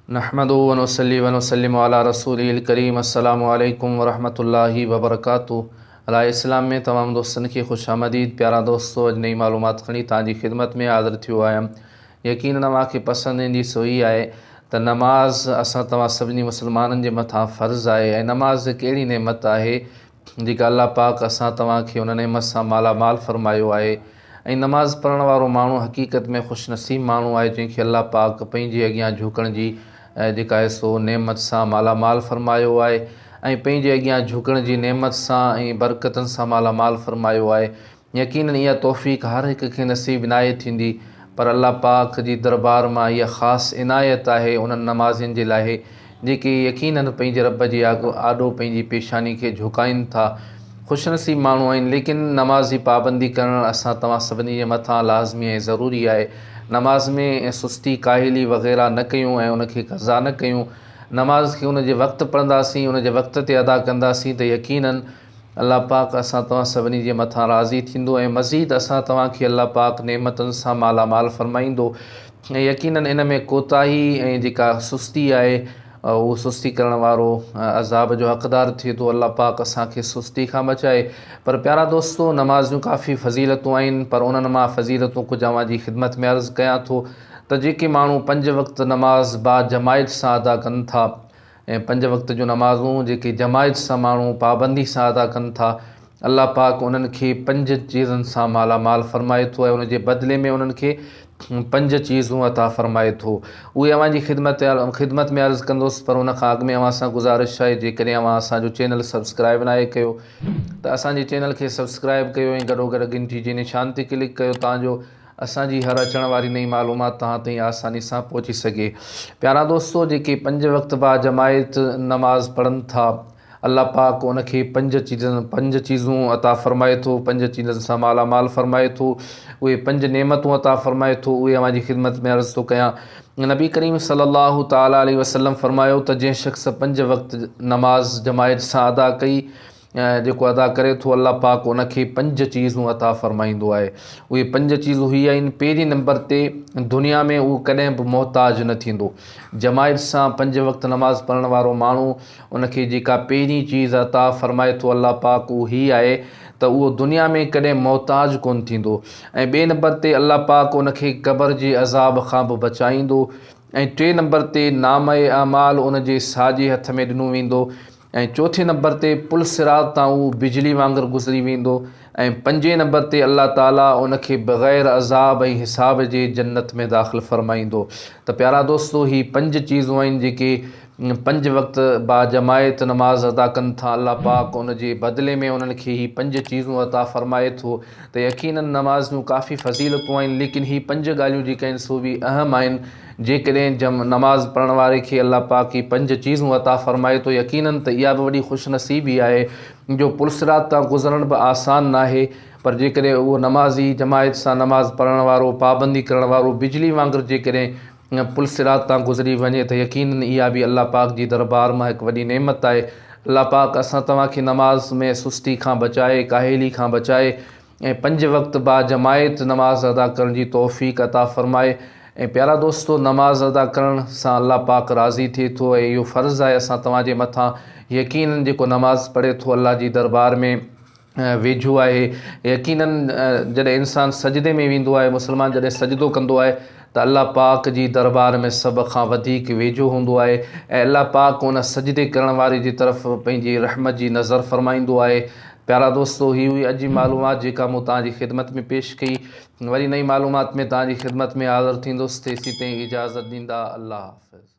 नहमदुहु व नुसल्ली व नुसल्लिमु अला रसूलिल करीम। अस्सलामु अलैकुम व रहमतुल्लाहि व बरकातुहू। राहे इस्लाम में तमाम दोस्तन की खुश आमदीद। प्यारा दोस्तों, अज नई मालूमात खणी तव्हांजी खिदमत में हाज़िर थियो आहियां। यकीन तव्हांखे पसंद ईंदी सो ही आहे त नमाज़ असां तव्हां सभिनी मुसलमाननि जे मथां फ़र्ज़ आहे ऐं नमाज़ कहिड़ी नेमत आहे जेका अल्लाह पाक असां तव्हांखे उन नेमत सां मालामाल फ़रमायो आहे। ऐं नमाज़ पढ़ण वारो माण्हू हक़ीक़त में ख़ुशनसीब माण्हू आहे जंहिंखे अल्लाह पाक पंहिंजे अॻियां झुकण जी जेका आहे सो नेमत सां मालामाल फ़रमायो आहे ऐं पंहिंजे अॻियां झुकण जी नेमत सां ऐं बरकतनि सां मालामाल फ़रमायो आहे। यकीन इहा तौफ़ीक़ हर हिक खे नसीब नाहे थींदी, पर अल्लाह पाक जी दरबार मां इहा ख़ासि इनायत आहे उन्हनि नमाज़ियुनि जे लाइ जेके यकीननि पंहिंजे रब जे आॾो पंहिंजी पेशानी खे झुकाइनि था। ख़ुशनसीब माण्हू आहिनि, लेकिन नमाज़ जी पाबंदी करणु असां तव्हां सभिनी जे मथां लाज़मी ऐं ज़रूरी आहे। नमाज़ में सुस्ती काहिली वग़ैरह न कयूं ऐं उनखे क़ज़ा न कयूं। नमाज़ खे उन जे वक़्तु पढ़ंदासीं, उन जे वक़्त ते अदा कंदासीं त यकीनन अल्लाह पाक असां तव्हां सभिनी जे मथां राज़ी थींदो ऐं मज़ीद असां तव्हांखे अल्लाह पाक नेमतुनि सां मालामाल फ़रमाईंदो। ऐं यकीनन इन में कोताही ऐं जेका सुस्ती आहे उहो सुस्ती करण वारो अज़ाब जो हक़दार थिए थो। अल्लाह पाक असांखे सुस्ती खां बचाए। पर प्यारा दोस्तों, नमाज़ियूं काफ़ी फ़ज़ीलतूं आहिनि, पर उन्हनि मां फ़ज़ीलतूं कुझु अव्हांजी ख़िदमत में अर्ज़ु कयां थो त जेके माण्हू 5 वक़्त नमाज़ बाजमायत सां अदा कनि था ऐं 5 वक़्त जूं नमाज़ूं जेके जमायत सां माण्हू पाबंदी सां अदा कनि था, अल्लाह पाक उन्हनि खे 5 चीज़नि सां मालामाल फ़रमाए थो ऐं उन जे बदिले में उन्हनि खे 5 चीज़ूं अता फ़रमाए थो। उहे अव्हांजी ख़िदमत में अर्ज़ु कंदुसि, पर उन खां अॻु में अव्हां सां गुज़ारिश आहे जेकॾहिं अव्हां असांजो चैनल सब्सक्राइब नाहे कयो त असांजे चैनल खे सब्सक्राइब कयो ऐं गॾोगॾु घंटी जे निशान ते क्लिक कयो तांजो असांजी हर अचण वारी नई मालूमात तव्हां ताईं आसानी सां पहुची सघे। प्यारा दोस्तों, जेके 5 वक़्त बाजमायत नमाज़ पढ़नि था, अल्लाह पाक उनखे 5 चीज़ूं अता फ़रमाए थो, 5 चीज़नि सां मालामाल फ़रमाए थो। उहे 5 नेमतूं अता फ़रमाए थो। उहे अव्हांजी ख़िदमत में अर्ज़ु थो कयां। नबी करीम सल्लल्लाहु ताला अलैहि वसल्लम फ़रमायो त जंहिं शख़्स 5 वक़्त नमाज़ जमायत सां अदा कई, जेको अदा करे थो, अल्लाह पाक उनखे 5 चीज़ूं अता फ़रमाईंदो आहे। उहे 5 चीज़ूं हीअ आहिनि। पहिरीं नंबर ते दुनिया में उहो कॾहिं बि मोहताज न थींदो। जमायत सां 5 वक़्त नमाज़ पढ़ण वारो माण्हू उनखे जेका पहिरीं चीज़ अता फ़रमाए थो अल्लाह पाक, उहो हीअ आहे त उहो दुनिया में कॾहिं मोहताज कोन थींदो। ऐं ॿिए नंबर ते अल्लाह पाक उनखे क़ब्र जे अज़ाब खां बि बचाईंदो। ऐं 3 नंबर ते नाम ए अमाल उन जे साॼे हथ में ॾिनो वेंदो। ऐं 4 नंबर ते पुल सिरात तां उहो बिजली वांगुरु गुज़री वेंदो। ऐं 5 नंबर ते अल्लाह ताला उनखे बग़ैर अज़ाब ऐं हिसाब जे जन्नत में दाख़िल फ़रमाईंदो। त प्यारा दोस्तों, ही 5 चीज़ूं आहिनि जेके 5 वक़्त बाजमायत नमाज़ अदा कनि था, अल्लाह पाक उन जे बदिले में उन्हनि खे ही 5 चीज़ूं अता फ़रमाए थो। त यकीनन नमाज़ियूं काफ़ी फ़ज़ीलतूं आहिनि, लेकिन ही 5 ॻाल्हियूं जेके आहिनि सो बि अहम आहिनि। जेकॾहिं नमाज़ पढ़ण वारे खे अल्लाह पाक ही 5 चीज़ूं अता फ़रमाए थो, यकीनन त इहा बि वॾी ख़ुशनसीबी आहे जो पुलसिरात तां गुज़रण बि आसान नाहे। पर जेकॾहिं उहो नमाज़ी जमायत सां नमाज़ पढ़ण वारो, पाबंदी करण वारो बिजली वांगुरु जेकॾहिं पुलसिरात तां गुज़री वञे त यकीनन इहा बि अल्लाह पाक जी दरबार मां हिकु वॾी नेमत आहे। अल्लाह पाक असां तव्हांखे नमाज़ में सुस्ती खां बचाए, काहिली खां बचाए ऐं 5 वक़्त बाजमायत नमाज़ अदा करण जी तौफ़ीक़ अता फ़रमाए। ऐं प्यारा दोस्तों, नमाज़ अदा करण सां अल्लाह पाक राज़ी थिए थो ऐं इहो फ़र्ज़ु आहे असां तव्हांजे मथां। यकीनन जेको नमाज़ पढ़े थो अल्लाह जी दरबार में वेझो आहे। यकीनन जॾहिं इंसानु सजदे में वेंदो आहे, मुस्लमान जॾहिं सजदो कंदो आहे त अल्लाह पाक जी दरबार में सभ खां वधीक वेझो हूंदो आहे ऐं अल्लाह पाक उन सजदे करण वारे जी तरफ़ पंहिंजी रहमत जी नज़र फ़रमाईंदो आहे। प्यारा दोस्तों, ही हुई अॼु जी मालूमात जेका मूं तव्हांजी ख़िदमत में पेश कई। वरी नई मालूमात में तव्हांजी ख़िदमत में हाज़िर थींदुसि। तेसीं ताईं इजाज़त ॾींदा। अल्लाह हाफ़िज़।